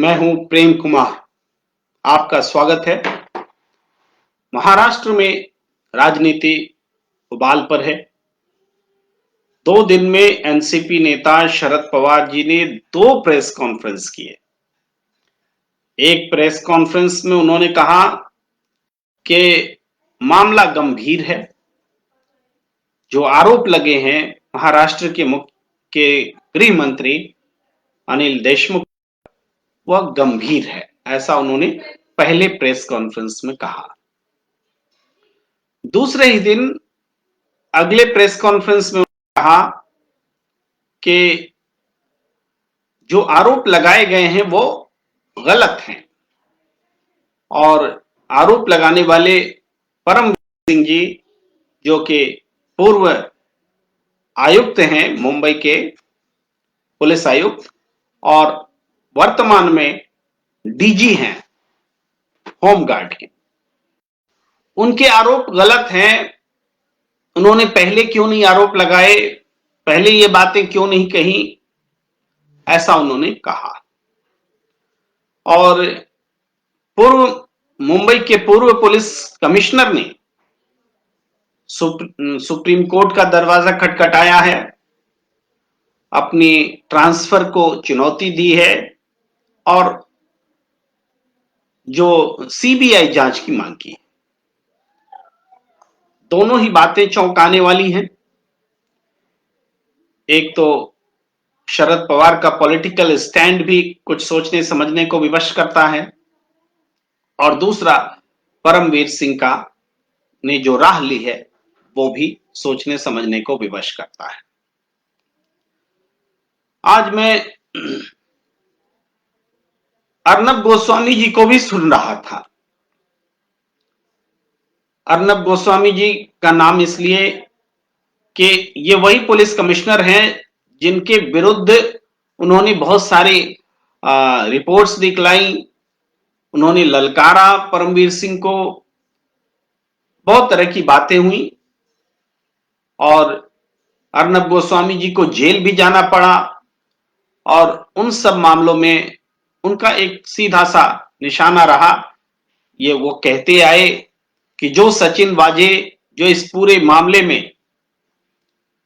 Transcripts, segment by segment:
मैं हूं प्रेम कुमार। आपका स्वागत है। महाराष्ट्र में राजनीति उबाल पर है। 2 दिन में एनसीपी नेता शरद पवार जी ने 2 प्रेस कॉन्फ्रेंस किए। एक प्रेस कॉन्फ्रेंस में उन्होंने कहा कि मामला गंभीर है। जो आरोप लगे हैं महाराष्ट्र के मुख्य गृह मंत्री अनिल देशमुख, वह गंभीर है, ऐसा उन्होंने पहले प्रेस कॉन्फ्रेंस में कहा। दूसरे ही दिन अगले प्रेस कॉन्फ्रेंस में कहा कि जो आरोप लगाए गए हैं वो गलत हैं और आरोप लगाने वाले परमवीर सिंह जी, जो कि पूर्व आयुक्त हैं, मुंबई के पुलिस आयुक्त, और वर्तमान में डीजी हैं होमगार्ड के, उनके आरोप गलत हैं। उन्होंने पहले क्यों नहीं आरोप लगाए, पहले ये बातें क्यों नहीं कही, ऐसा उन्होंने कहा। और मुंबई के पूर्व पुलिस कमिश्नर ने सुप्रीम कोर्ट का दरवाजा खटखटाया है, अपनी ट्रांसफर को चुनौती दी है और जो सीबीआई जांच की मांग की। दोनों ही बातें चौंकाने वाली हैं। एक तो शरद पवार का पॉलिटिकल स्टैंड भी कुछ सोचने समझने को विवश करता है, और दूसरा परमवीर सिंह का ने जो राह ली है वो भी सोचने समझने को विवश करता है। आज मैं अर्नब गोस्वामी जी को भी सुन रहा था। अर्नब गोस्वामी जी का नाम इसलिए कि ये वही पुलिस कमिश्नर हैं जिनके विरुद्ध उन्होंने बहुत सारी रिपोर्ट्स दिखलाई, उन्होंने ललकारा परमवीर सिंह को, बहुत तरह की बातें हुई और अर्नब गोस्वामी जी को जेल भी जाना पड़ा। और उन सब मामलों में उनका एक सीधा सा निशाना रहा। ये वो कहते आए कि जो सचिन वाजे, जो इस पूरे मामले में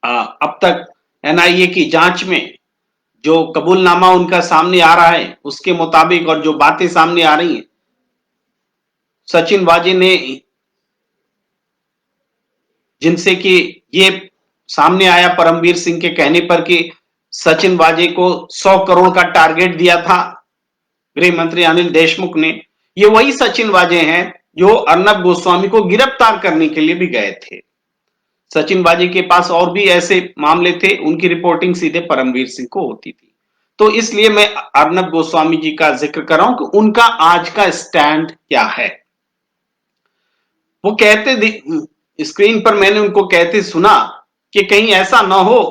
अब तक एनआईए की जांच में जो कबूलनामा उनका सामने आ रहा है उसके मुताबिक, और जो बातें सामने आ रही हैं, सचिन वाजे ने, जिनसे कि ये सामने आया परमवीर सिंह के कहने पर कि सचिन वाजे को 100 करोड़ का टारगेट दिया था गृह मंत्री अनिल देशमुख ने, ये वही सचिन वाजे हैं जो अर्नब गोस्वामी को गिरफ्तार करने के लिए भी गए थे। सचिन वाजे के पास और भी ऐसे मामले थे, उनकी रिपोर्टिंग सीधे परमवीर सिंह को होती थी। तो इसलिए मैं अर्नब गोस्वामी जी का जिक्र कर रहा हूं कि उनका आज का स्टैंड क्या है। वो कहते, स्क्रीन पर मैंने उनको कहते सुना कि कहीं ऐसा ना हो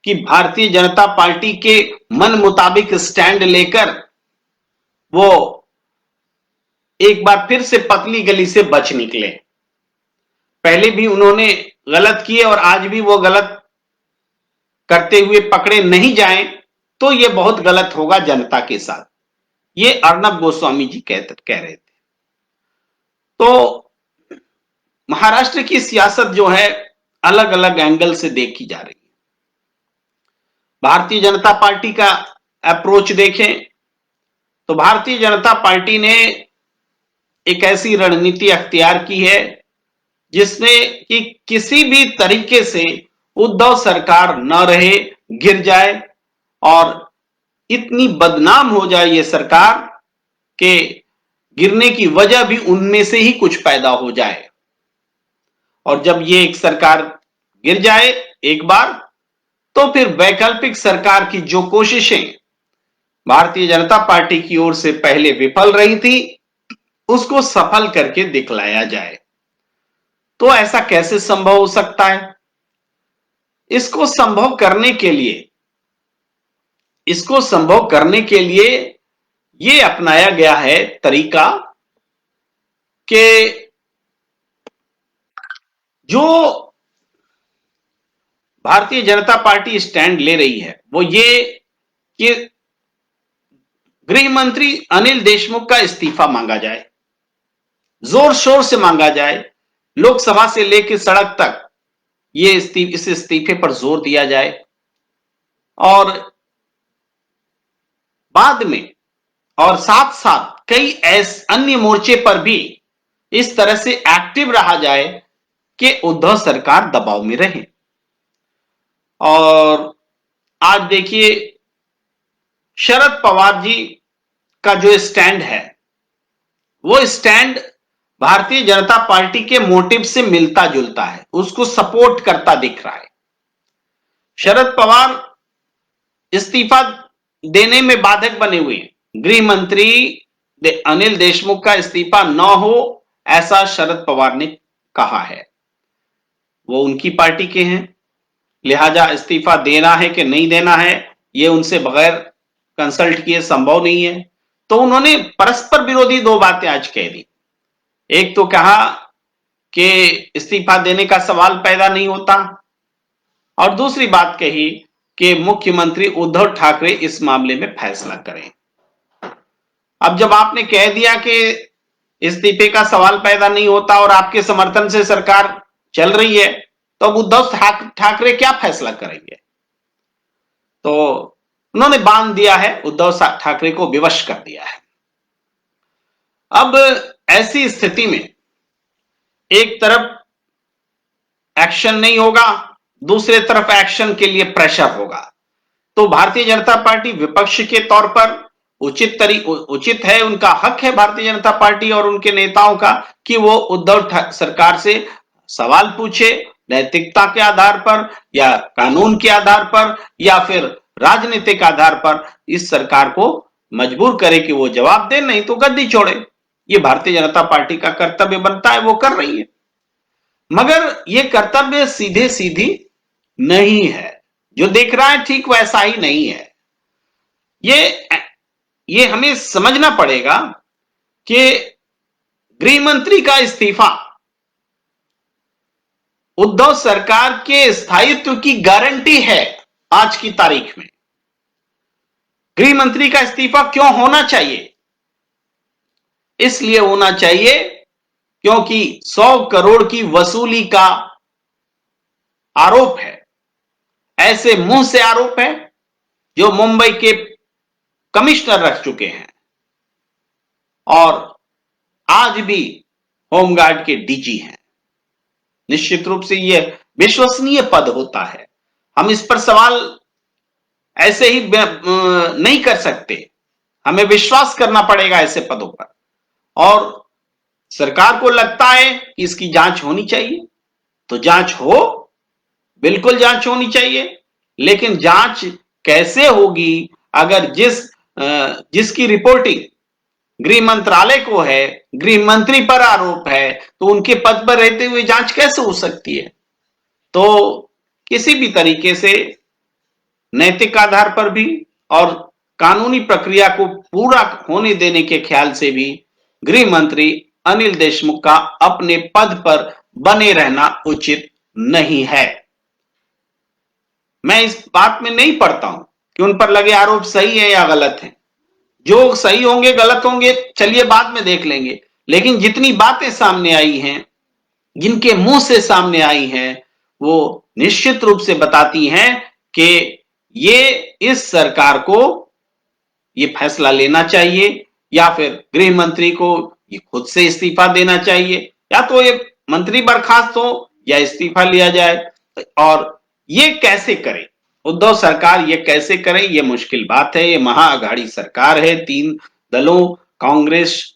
कि भारतीय जनता पार्टी के मन मुताबिक स्टैंड लेकर वो एक बार फिर से पतली गली से बच निकले। पहले भी उन्होंने गलत किए और आज भी वो गलत करते हुए पकड़े नहीं जाएं तो ये बहुत गलत होगा जनता के साथ, ये अर्नब गोस्वामी जी कह रहे थे। तो महाराष्ट्र की सियासत जो है अलग अलग एंगल से देखी जा रही है। भारतीय जनता पार्टी का अप्रोच देखें तो भारतीय जनता पार्टी ने एक ऐसी रणनीति अख्तियार की है जिसमें कि किसी भी तरीके से उद्धव सरकार न रहे, गिर जाए और इतनी बदनाम हो जाए ये सरकार कि गिरने की वजह भी उनमें से ही कुछ पैदा हो जाए। और जब ये एक सरकार गिर जाए एक बार, तो फिर वैकल्पिक सरकार की जो कोशिशें भारतीय जनता पार्टी की ओर से पहले विफल रही थी उसको सफल करके दिखलाया जाए। तो ऐसा कैसे संभव हो सकता है? इसको संभव करने के लिए ये अपनाया गया है तरीका कि जो भारतीय जनता पार्टी स्टैंड ले रही है वो ये कि गृह मंत्री अनिल देशमुख का इस्तीफा मांगा जाए, जोर शोर से मांगा जाए, लोकसभा से लेकर सड़क तक इस इस्तीफे पर जोर दिया जाए और बाद में और साथ साथ कई ऐसे अन्य मोर्चे पर भी इस तरह से एक्टिव रहा जाए कि उद्धव सरकार दबाव में रहे। और आज देखिए शरद पवार जी का जो स्टैंड है वो स्टैंड भारतीय जनता पार्टी के मोटिव से मिलता जुलता है, उसको सपोर्ट करता दिख रहा है। शरद पवार इस्तीफा देने में बाधक बने हुए हैं। गृह मंत्री अनिल देशमुख का इस्तीफा न हो ऐसा शरद पवार ने कहा है। वो उनकी पार्टी के हैं, लिहाजा इस्तीफा देना है कि नहीं देना है ये उनसे बगैर कंसल्ट किए संभव नहीं है। तो उन्होंने परस्पर विरोधी दो बातें आज कह दी। एक तो कहा कि इस्तीफा देने का सवाल पैदा नहीं होता और दूसरी बात कही कि मुख्यमंत्री उद्धव ठाकरे इस मामले में फैसला करें। अब जब आपने कह दिया कि इस्तीफे का सवाल पैदा नहीं होता और आपके समर्थन से सरकार चल रही है तो अब उद्धव ठाकरे क्या फैसला करेंगे? तो उन्होंने बांध दिया है, उद्धव ठाकरे को विवश कर दिया है। अब ऐसी स्थिति में एक तरफ एक्शन नहीं होगा, दूसरे तरफ एक्शन के लिए प्रेशर होगा। तो भारतीय जनता पार्टी विपक्ष के तौर पर उचित है, उनका हक है भारतीय जनता पार्टी और उनके नेताओं का कि वो उद्धव सरकार से सवाल पूछे, नैतिकता के आधार पर या कानून के आधार पर या फिर राजनीतिक आधार पर इस सरकार को मजबूर करे कि वो जवाब दे, नहीं तो गद्दी छोड़े। ये भारतीय जनता पार्टी का कर्तव्य बनता है, वो कर रही है। मगर ये कर्तव्य सीधे सीधी नहीं है, जो देख रहा है ठीक वैसा ही नहीं है। ये हमें समझना पड़ेगा कि गृह मंत्री का इस्तीफा उद्धव सरकार के स्थायित्व की गारंटी है। आज की तारीख में गृह मंत्री का इस्तीफा क्यों होना चाहिए? इसलिए होना चाहिए क्योंकि 100 करोड़ की वसूली का आरोप है, ऐसे मुंह से आरोप है जो मुंबई के कमिश्नर रख चुके हैं और आज भी होमगार्ड के डीजी हैं। निश्चित रूप से यह विश्वसनीय पद होता है, हम इस पर सवाल ऐसे ही नहीं कर सकते, हमें विश्वास करना पड़ेगा ऐसे पदों पर। और सरकार को लगता है कि इसकी जांच होनी चाहिए तो जांच हो, बिल्कुल जांच होनी चाहिए, लेकिन जांच कैसे होगी अगर जिसकी रिपोर्टिंग गृह मंत्रालय को है, गृह मंत्री पर आरोप है, तो उनके पद पर रहते हुए जांच कैसे हो सकती है? तो किसी भी तरीके से नैतिक आधार पर भी और कानूनी प्रक्रिया को पूरा होने देने के ख्याल से भी गृह मंत्री अनिल देशमुख का अपने पद पर बने रहना उचित नहीं है। मैं इस बात में नहीं पड़ता हूं कि उन पर लगे आरोप सही है या गलत है, जो सही होंगे गलत होंगे चलिए बाद में देख लेंगे, लेकिन जितनी बातें सामने आई हैं, जिनके मुंह से सामने आई हैं, वो निश्चित रूप से बताती हैं कि ये इस सरकार को ये फैसला लेना चाहिए या फिर गृह मंत्री को ये खुद से इस्तीफा देना चाहिए, या तो ये मंत्री बर्खास्त हो या इस्तीफा लिया जाए। और ये कैसे करे उद्धव सरकार, ये कैसे करे, ये मुश्किल बात है। ये महाअघाड़ी सरकार है, 3 दलों कांग्रेस,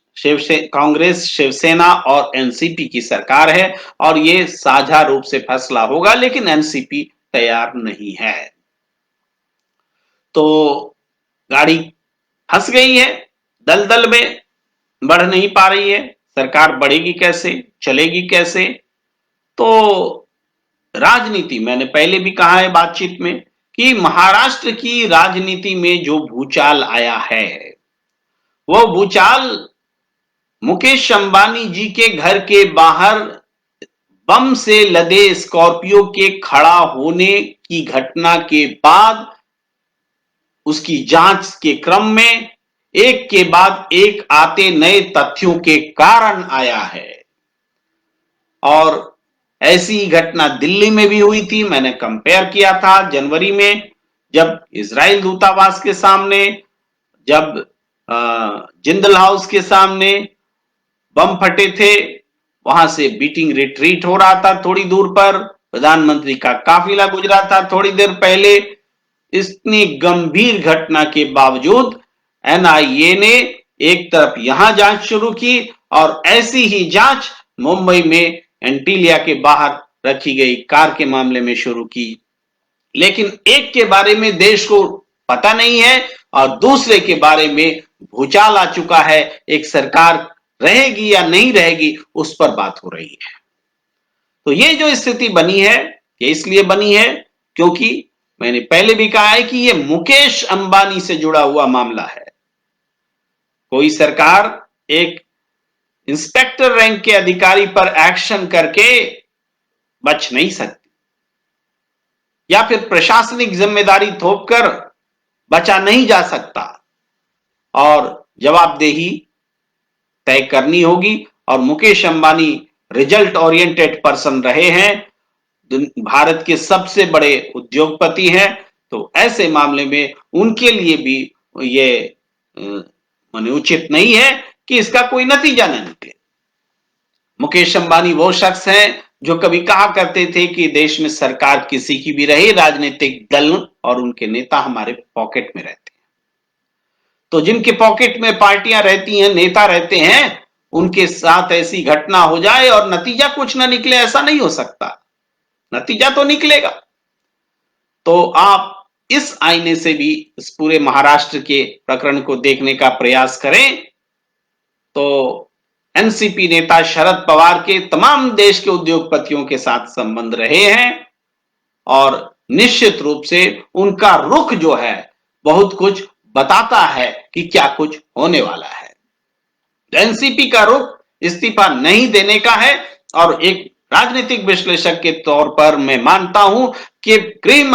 शिवसेना और एनसीपी की सरकार है और ये साझा रूप से फैसला होगा, लेकिन एनसीपी तैयार नहीं है। तो गाड़ी फंस गई है, दलदल में बढ़ नहीं पा रही है, सरकार बढ़ेगी कैसे, चलेगी कैसे? तो राजनीति, मैंने पहले भी कहा है बातचीत में कि महाराष्ट्र की राजनीति में जो भूचाल आया है वो भूचाल मुकेश अंबानी जी के घर के बाहर बम से लदे स्कॉर्पियो के खड़ा होने की घटना के बाद उसकी जांच के क्रम में एक के बाद एक आते नए तथ्यों के कारण आया है। और ऐसी घटना दिल्ली में भी हुई थी। मैंने कंपेयर किया था जनवरी में, जब इजराइल दूतावास के सामने, जब जिंदल हाउस के सामने बम फटे थे, वहां से बीटिंग रिट्रीट हो रहा था थोड़ी दूर पर, प्रधानमंत्री का काफिला गुजरा था थोड़ी देर पहले। इतनी गंभीर घटना के बावजूद एनआईए ने एक तरफ यहां जांच शुरू की और ऐसी ही जांच मुंबई में एंटीलिया के बाहर रखी गई कार के मामले में शुरू की। लेकिन एक के बारे में देश को पता नहीं है और दूसरे के बारे में भूचाल आ चुका है। एक सरकार रहेगी या नहीं रहेगी, उस पर बात हो रही है। तो ये जो स्थिति बनी है, ये इसलिए बनी है क्योंकि मैंने पहले भी कहा है कि ये मुकेश अंबानी से जुड़ा हुआ मामला है। कोई सरकार एक इंस्पेक्टर रैंक के अधिकारी पर एक्शन करके बच नहीं सकती, या फिर प्रशासनिक जिम्मेदारी थोपकर बचा नहीं जा सकता, और जवाबदेही तय करनी होगी। और Mukesh Ambani result oriented person रहे हैं, भारत के सबसे बड़े उद्योगपति हैं, तो ऐसे मामले में उनके लिए भी ये माने उचित नहीं है कि इसका कोई नतीजा न निकले। मुकेश अंबानी वो शख्स हैं जो कभी कहा करते थे कि देश में सरकार किसी की भी रहे, राजनीतिक दल और उनके नेता हमारे पॉकेट में रहते हैं। तो जिनके पॉकेट में पार्टियां रहती हैं, नेता रहते हैं, उनके साथ ऐसी घटना हो जाए और नतीजा कुछ ना निकले, ऐसा नहीं हो सकता। नतीजा तो निकलेगा। तो आप इस आईने से भी इस पूरे महाराष्ट्र के प्रकरण को देखने का प्रयास करें तो एनसीपी नेता शरद पवार के तमाम देश के उद्योगपतियों के साथ संबंध रहे हैं और निश्चित रूप से उनका रुख जो है बहुत कुछ बताता है कि क्या कुछ होने वाला है। एनसीपी का रुख इस्तीफा नहीं देने का है और एक राजनीतिक विश्लेषक के तौर पर मैं मानता हूं कि गृह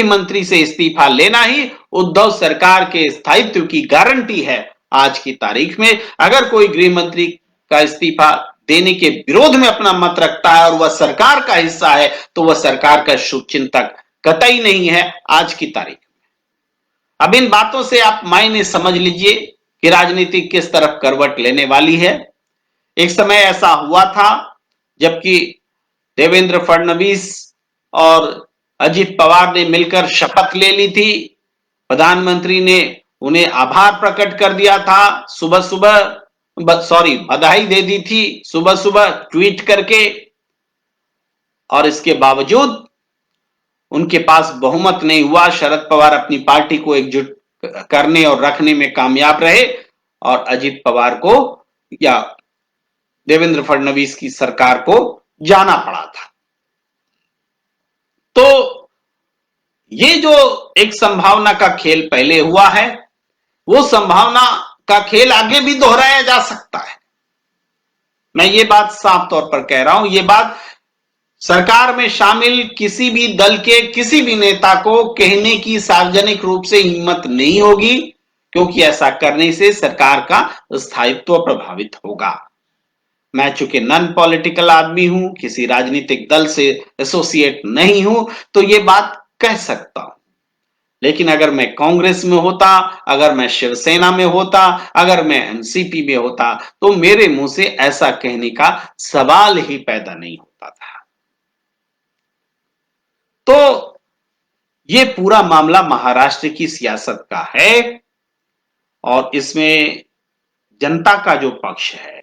मंत्री से इस्तीफा लेना ही उद्धव सरकार के स्थायित्व की गारंटी है। आज की तारीख में अगर कोई गृह मंत्री का इस्तीफा देने के विरोध में अपना मत रखता है और वह सरकार का हिस्सा है, तो वह सरकार का शुभचिंतक कतई नहीं है आज की तारीख में। अब इन बातों से आप मायने समझ लीजिए कि राजनीति किस तरफ करवट लेने वाली है। एक समय ऐसा हुआ था जबकि देवेंद्र फडणवीस और अजित पवार ने मिलकर शपथ ले ली थी। प्रधानमंत्री ने उन्हें आभार प्रकट कर दिया था, बधाई दे दी थी सुबह सुबह ट्वीट करके, और इसके बावजूद उनके पास बहुमत नहीं हुआ। शरद पवार अपनी पार्टी को एकजुट करने और रखने में कामयाब रहे और अजित पवार को या देवेंद्र फडणवीस की सरकार को जाना पड़ा था। तो ये जो एक संभावना का खेल पहले हुआ है, वो संभावना का खेल आगे भी दोहराया जा सकता है। मैं ये बात साफ तौर पर कह रहा हूं, ये बात सरकार में शामिल किसी भी दल के किसी भी नेता को कहने की सार्वजनिक रूप से हिम्मत नहीं होगी, क्योंकि ऐसा करने से सरकार का स्थायित्व प्रभावित होगा। मैं चूंकि नॉन पॉलिटिकल आदमी हूं, किसी राजनीतिक दल से एसोसिएट नहीं हूं, तो ये बात कह सकता हूं। लेकिन अगर मैं कांग्रेस में होता, अगर मैं शिवसेना में होता, अगर मैं एनसीपी में होता, तो मेरे मुंह से ऐसा कहने का सवाल ही पैदा नहीं होता था। तो ये पूरा मामला महाराष्ट्र की सियासत का है और इसमें जनता का जो पक्ष है,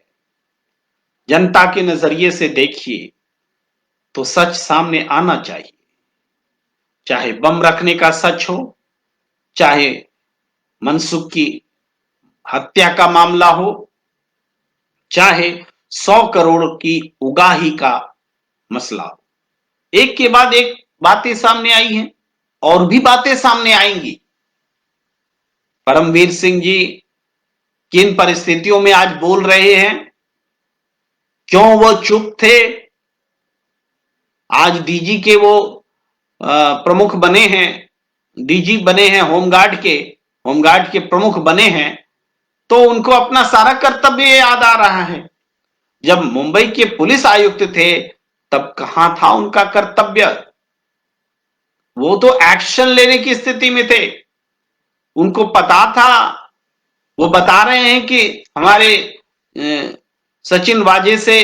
जनता के नजरिए से देखिए तो सच सामने आना चाहिए। चाहे बम रखने का सच हो, चाहे मनसुख की हत्या का मामला हो, चाहे 100 करोड़ की उगाही का मसला हो, एक के बाद एक बातें सामने आई हैं और भी बातें सामने आएंगी। परमवीर सिंह जी किन परिस्थितियों में आज बोल रहे हैं, क्यों वो चुप थे, आज डीजी के वो प्रमुख बने हैं, डीजी बने हैं होमगार्ड के, होमगार्ड के प्रमुख बने हैं, तो उनको अपना सारा कर्तव्य याद आ रहा है। जब मुंबई के पुलिस आयुक्त थे तब कहां था उनका कर्तव्य? वो तो एक्शन लेने की स्थिति में थे। उनको पता था, वो बता रहे हैं कि हमारे सचिन वाजे से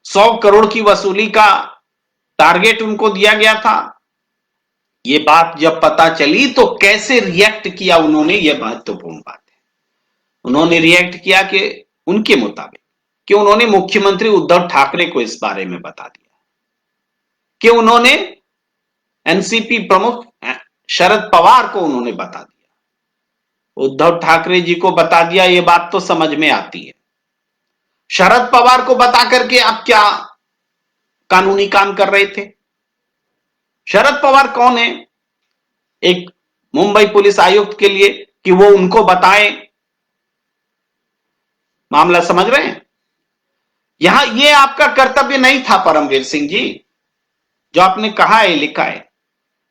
100 करोड़ की वसूली का टारगेट उनको दिया गया था। ये बात जब पता चली तो कैसे रिएक्ट किया उन्होंने, यह महत्वपूर्ण बात है। उन्होंने रिएक्ट किया कि उनके मुताबिक कि उन्होंने मुख्यमंत्री उद्धव ठाकरे को इस बारे में बता दिया, कि उन्होंने एनसीपी प्रमुख शरद पवार को उन्होंने बता दिया। उद्धव ठाकरे जी को बता दिया, यह बात तो समझ में आती है। शरद पवार को बता करके आप क्या कानूनी काम कर रहे थे? शरद पवार कौन है एक मुंबई पुलिस आयुक्त के लिए कि वो उनको बताएं? मामला समझ रहे हैं? यहां ये आपका कर्तव्य नहीं था परमवीर सिंह जी, जो आपने कहा है, लिखा है।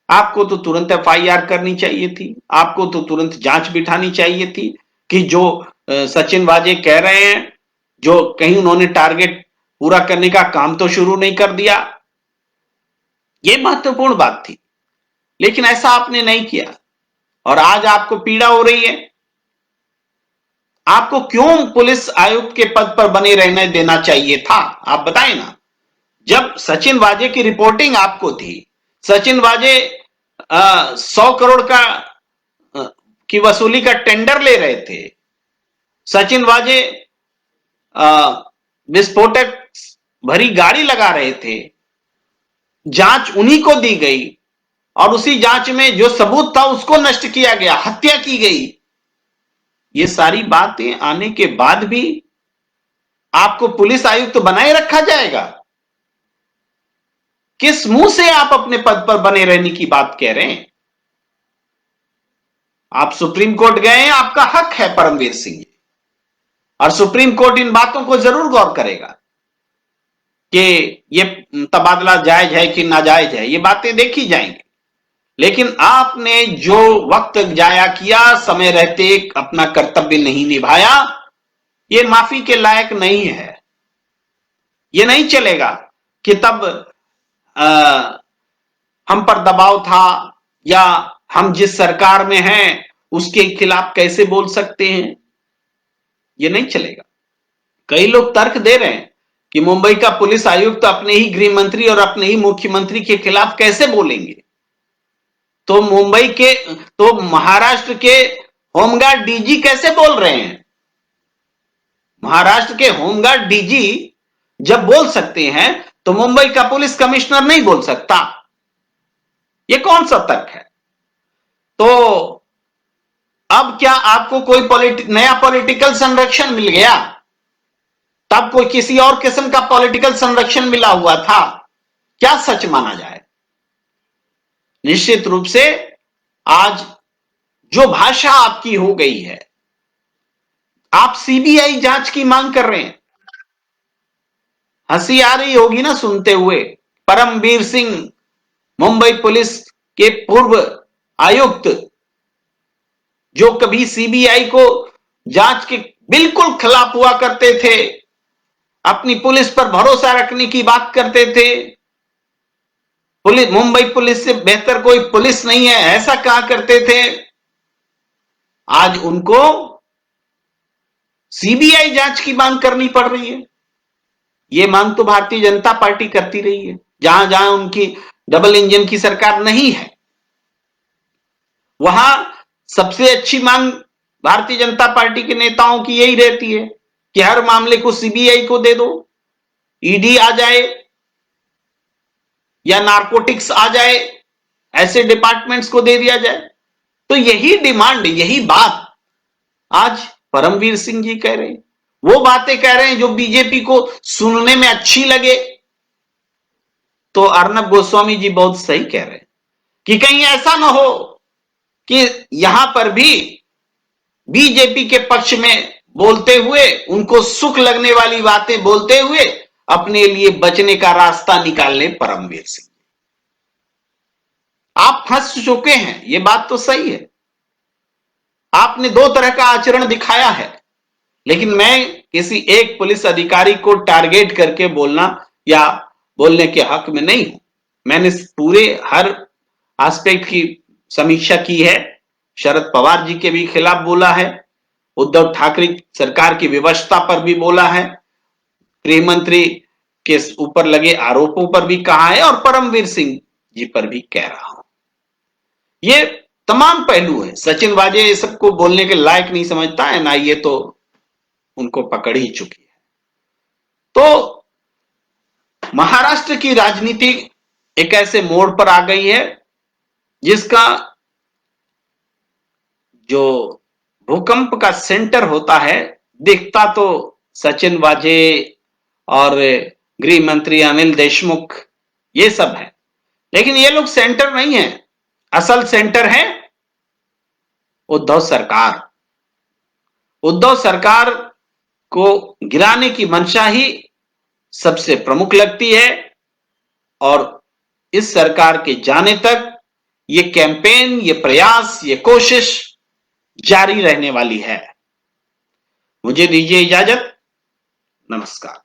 आपको तो तुरंत एफआईआर करनी चाहिए थी, आपको तो तुरंत जांच बिठानी चाहिए थी कि जो सचिन वाजे कह रहे हैं, जो कहीं उन्होंने टारगेट पूरा करने का काम तो शुरू नहीं कर दिया। यह महत्वपूर्ण बात थी, लेकिन ऐसा आपने नहीं किया और आज आपको पीड़ा हो रही है। आपको क्यों पुलिस आयुक्त के पद पर बने रहने देना चाहिए था? आप बताएं ना। जब सचिन वाजे की रिपोर्टिंग आपको थी, सचिन वाजे 100 करोड़ की वसूली का टेंडर ले रहे थे, सचिन वाजे विस्फोटक भरी गाड़ी लगा रहे थे, जांच उन्हीं को दी गई और उसी जांच में जो सबूत था उसको नष्ट किया गया, हत्या की गई। ये सारी बातें आने के बाद भी आपको पुलिस आयुक्त बनाए रखा जाएगा? किस मुंह से आप अपने पद पर बने रहने की बात कह रहे हैं? आप सुप्रीम कोर्ट गए हैं, आपका हक है परमवीर सिंह जी, और सुप्रीम कोर्ट इन बातों को जरूर गौर करेगा कि ये तबादला जायज है कि नाजायज है। ये बातें देखी जाएंगी, लेकिन आपने जो वक्त जाया किया, समय रहते अपना कर्तव्य नहीं निभाया, ये माफी के लायक नहीं है। ये नहीं चलेगा कि तब हम पर दबाव था या हम जिस सरकार में हैं उसके खिलाफ कैसे बोल सकते हैं। ये नहीं चलेगा। कई लोग तर्क दे रहे हैं कि मुंबई का पुलिस आयुक्त अपने ही गृह मंत्री और अपने ही मुख्यमंत्री के खिलाफ कैसे बोलेंगे? तो महाराष्ट्र के होमगार्ड डीजी कैसे बोल रहे हैं? महाराष्ट्र के होमगार्ड डीजी जब बोल सकते हैं तो मुंबई का पुलिस कमिश्नर नहीं बोल सकता? यह कौन सा तर्क है? तो अब क्या आपको कोई नया पॉलिटिकल संरक्षण मिल गया? तब कोई किसी और किस्म का पॉलिटिकल संरक्षण मिला हुआ था? क्या सच माना जाए? निश्चित रूप से आज जो भाषा आपकी हो गई है, आप सीबीआई जांच की मांग कर रहे हैं। हंसी आ रही होगी ना सुनते हुए। परमवीर सिंह मुंबई पुलिस के पूर्व आयुक्त, जो कभी सीबीआई को जांच के बिल्कुल खिलाफ हुआ करते थे, अपनी पुलिस पर भरोसा रखने की बात करते थे, मुंबई पुलिस से बेहतर कोई पुलिस नहीं है ऐसा कहा करते थे, आज उनको सीबीआई जांच की मांग करनी पड़ रही है। यह मांग तो भारतीय जनता पार्टी करती रही है। जहां जहां उनकी डबल इंजन की सरकार नहीं है, वहां सबसे अच्छी मांग भारतीय जनता पार्टी के नेताओं की यही रहती है कि हर मामले को सीबीआई को दे दो, ईडी आ जाए या नारकोटिक्स आ जाए, ऐसे डिपार्टमेंट्स को दे दिया जाए। तो यही डिमांड, यही बात आज परमवीर सिंह जी कह रहे हैं। वो बातें कह रहे हैं जो बीजेपी को सुनने में अच्छी लगे। तो अर्नब गोस्वामी जी बहुत सही कह रहे हैं कि कहीं ऐसा ना हो कि यहां पर भी बीजेपी के पक्ष में बोलते हुए, उनको सुख लगने वाली बातें बोलते हुए अपने लिए बचने का रास्ता निकाल ले परमवीर सिंह। आप फंस चुके हैं, यह बात तो सही है। आपने दो तरह का आचरण दिखाया है, लेकिन मैं किसी एक पुलिस अधिकारी को टारगेट करके बोलना या बोलने के हक में नहीं हूं। मैंने पूरे हर एस्पेक्ट की समीक्षा की है। शरद पवार जी के भी खिलाफ बोला है, उद्धव ठाकरे सरकार की व्यवस्था पर भी बोला है, गृह मंत्री के ऊपर लगे आरोपों पर भी कहा है और परमवीर सिंह जी पर भी कह रहा हूं। ये तमाम पहलू है। सचिन वाजे ये सबको बोलने के लायक नहीं समझता है ना, ये तो उनको पकड़ ही चुकी है। तो महाराष्ट्र की राजनीति एक ऐसे मोड़ पर आ गई है जिसका जो भूकंप का सेंटर होता है, दिखता तो सचिन वाजे और गृह मंत्री अनिल देशमुख ये सब है, लेकिन ये लोग सेंटर नहीं है। असल सेंटर है उद्धव सरकार। उद्धव सरकार को गिराने की मंशा ही सबसे प्रमुख लगती है और इस सरकार के जाने तक ये कैंपेन, ये प्रयास, ये कोशिश जारी रहने वाली है। मुझे दीजिए इजाजत। नमस्कार।